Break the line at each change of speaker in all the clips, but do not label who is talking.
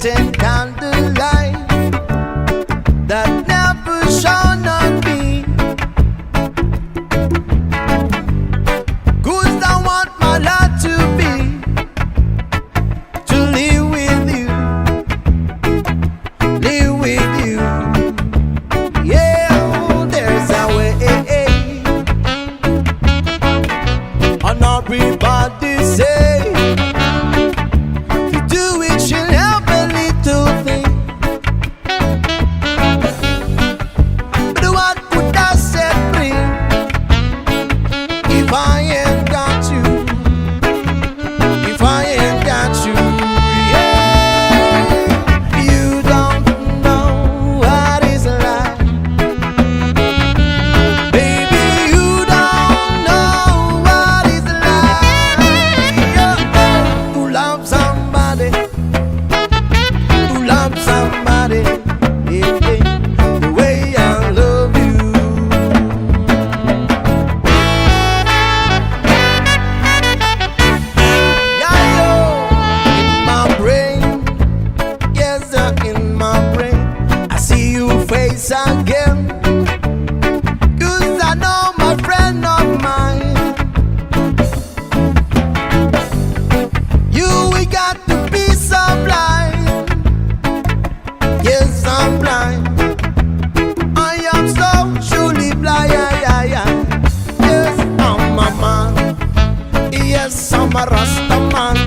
scented candlelight that never shone on me. 'Cause I want my life to be, to live with you, live with you. Yeah, there's a way, and everybody say to do it should help a little thing. But what would I set free if I ain't got you? If I ain't got you, yeah. You don't know what is like, baby. You don't know what is like, yeah. To love somebody, to love somebody, yeah, yeah, the way I love you. Yeah, yo, in my brain, yes, in my brain, I see your face again. 'Cause I know my friend of mine, you, we got to be so blind. Yes, I'm blind. I am so truly blind. Yes, I'm a man. Yes, I'm a Rasta man.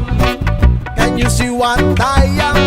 Can you see what I am?